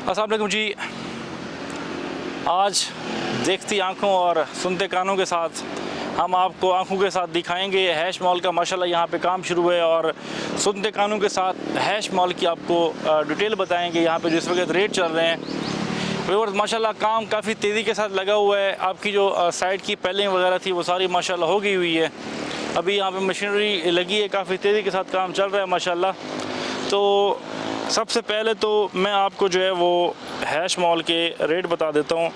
अस्सलाम वालेकुम जी। आज देखती आंखों और सुनते कानों के साथ हम आपको आंखों के साथ दिखाएंगे हैश मॉल का माशाल्लाह यहाँ पे काम शुरू है, और सुनते कानों के साथ हैश मॉल की आपको डिटेल बताएंगे यहाँ पे जिस वक्त रेट चल रहे हैं। व्यूअर्स माशाल्लाह काम काफ़ी तेज़ी के साथ लगा हुआ है। आपकी जो साइड की पैलिंग वगैरह थी वो सारी माशाल्लाह हो गई हुई है। अभी यहाँ पे मशीनरी लगी है, काफ़ी तेज़ी के साथ काम चल रहा है माशाल्लाह। तो सबसे पहले तो मैं आपको जो है वो हैश मॉल के रेट बता देता हूँ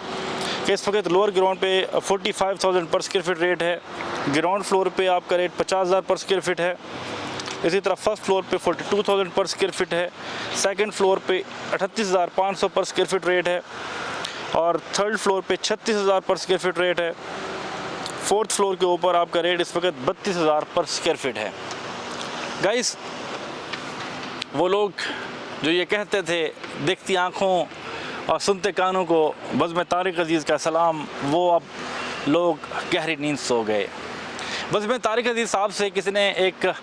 कि इस वक्त लोअर ग्राउंड पे 45,000 पर स्क्वायर फीट रेट है। ग्राउंड फ्लोर पे आपका रेट 50,000 पर स्क्वायर फीट है। इसी तरह फर्स्ट फ्लोर पे 42,000 पर स्क्वायर फीट है। सेकंड फ्लोर पे 38,500 पर स्क्वायर फीट रेट है, और थर्ड फ्लोर पे 36,000 पर स्क्वायर फीट रेट है। फोर्थ फ्लोर के ऊपर आपका रेट इस वक्त 32,000 पर स्क्वायर फीट है। गाइस, वो लोग जो ये कहते थे देखती आँखों और सुनते कानों को बज़्म तारिक अज़ीज़ का सलाम, वो अब लोग गहरी नींद सो गए। बज़्म तारिक अज़ीज़ साहब से किसी ने एक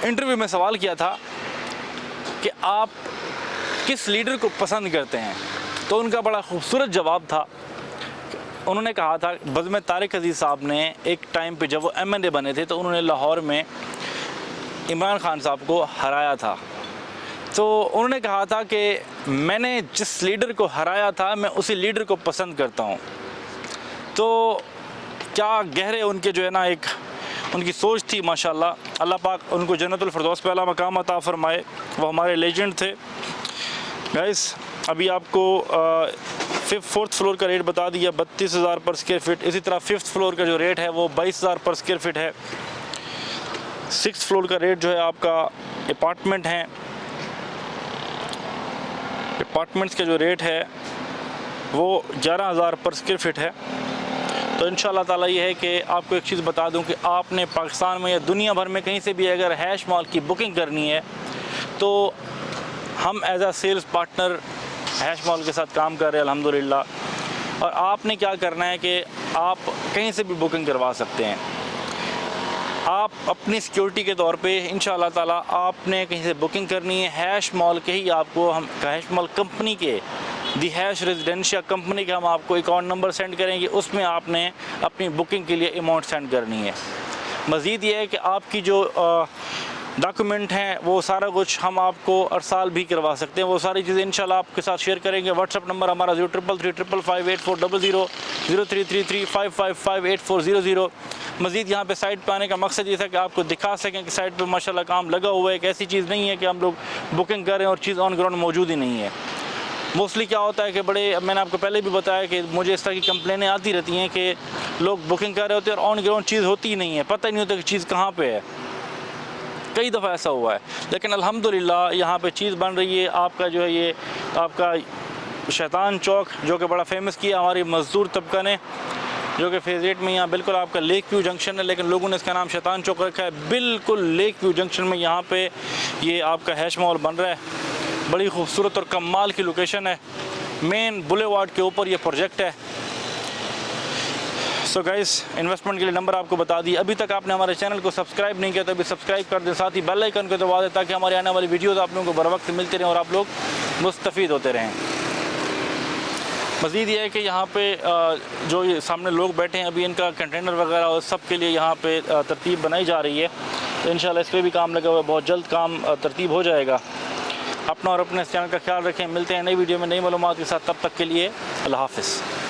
इंटरव्यू में सवाल किया था कि आप किस लीडर को पसंद करते हैं, तो उनका बड़ा खूबसूरत जवाब था। उन्होंने कहा था बज़्म तारिक अज़ीज़ साहब ने एक टाइम पे जब वो MNA बने थे तो उन्होंने लाहौर में इमरान खान साहब को हराया था। तो उन्होंने कहा था कि मैंने जिस लीडर को हराया था मैं उसी लीडर को पसंद करता हूँ। तो क्या गहरे उनके जो है ना एक उनकी सोच थी माशाल्लाह। अल्लाह पाक उनको जन्नतुल फिरदौस पे आला मकाम अता फरमाए। वो हमारे लेजेंड थे। गाइस, अभी आपको फोर्थ फ्लोर का रेट बता दिया 32,000 पर स्क्वायर फीट। इसी तरह फिफ्थ फ्लोर का जो रेट है वो 22,000 पर स्क्वायर फीट है। सिक्स फ्लोर का रेट जो है आपका अपार्टमेंट हैं, अपार्टमेंट्स का जो रेट है वो 11,000 पर स्क्वायर फीट है। तो इंशाल्लाह ताला ये है कि आपको एक चीज़ बता दूं कि आपने पाकिस्तान में या दुनिया भर में कहीं से भी अगर हैश मॉल की बुकिंग करनी है तो हम एज आ सेल्स पार्टनर हैश मॉल के साथ काम कर रहे हैं अल्हम्दुलिल्लाह। और आपने क्या करना है कि आप कहीं से भी बुकिंग करवा सकते हैं। आप अपनी सिक्योरिटी के तौर पे इंशाल्लाह ताला आपने कहीं से बुकिंग करनी है, हैश मॉल के ही आपको हम हैश मॉल कंपनी के दी हैश रेजिडेंशियल कंपनी का हम आपको अकाउंट नंबर सेंड करेंगे। उसमें आपने अपनी बुकिंग के लिए अमाउंट सेंड करनी है। मज़ीद ये है कि आपकी जो डॉक्यूमेंट हैं वो सारा कुछ हम आपको अरसाल भी करवा सकते हैं। वो सारी चीज़ें इंशाल्लाह आपके साथ शेयर करेंगे। व्हाट्सअप नंबर हमारा 0333558400 0333555840। मज़ीद यहाँ पे साइट पे आने का मकसद ये था कि आपको दिखा सकें कि साइट पे माशाल्लाह काम लगा हुआ है। एक ऐसी चीज़ नहीं है कि हम लोग बुकिंग करें और चीज़ ऑन ग्राउंड मौजूद ही नहीं है। मोस्टली क्या होता है कि मैंने आपको पहले भी बताया कि मुझे इस तरह की कंप्लेनें आती रहती हैं कि लोग बुकिंग कर रहे होते हैं और ऑन ग्राउंड चीज़ होती ही नहीं है, पता ही नहीं होता कि चीज़ कहाँ पर है। कई दफ़ा ऐसा हुआ है, लेकिन अल्हम्दुलिल्लाह यहाँ पे चीज़ बन रही है। आपका जो है ये आपका शैतान चौक जो कि बड़ा फेमस किया हमारी मज़दूर तबका ने, जो कि फेज़ 8 में यहाँ बिल्कुल आपका लेक व्यू जंक्शन है, लेकिन लोगों ने इसका नाम शैतान चौक रखा है। बिल्कुल लेक व्यू जंक्शन में यहाँ पे ये आपका हैश मॉल बन रहा है। बड़ी खूबसूरत और कमाल की लोकेशन है। मेन बुलेवार्ड के ऊपर ये प्रोजेक्ट है। सो गाइस, इन्वेस्टमेंट के लिए नंबर आपको बता दिए। अभी तक आपने हमारे चैनल को सब्सक्राइब नहीं किया तो अभी सब्सक्राइब कर दें, साथ ही बेल आइकन को दबा दें ताकि हमारी आने वाली वीडियोज़ आप लोगों को बर वक्त मिलते रहें और आप लोग मुस्तफ़ीद होते रहें। मज़ीद ये है कि यहाँ पे जो ये सामने लोग बैठे हैं अभी इनका कंटेनर वगैरह और सब के लिए यहाँ पे तरतीब बनाई जा रही है। तो इंशाल्लाह इस पर भी काम लगा हुआ है, बहुत जल्द काम तरतीब हो जाएगा। अपना और अपने चैनल का ख्याल रखें। मिलते हैं नई वीडियो में नई मालूमात के साथ। तब तक के लिए अल्लाह हाफ़िज़।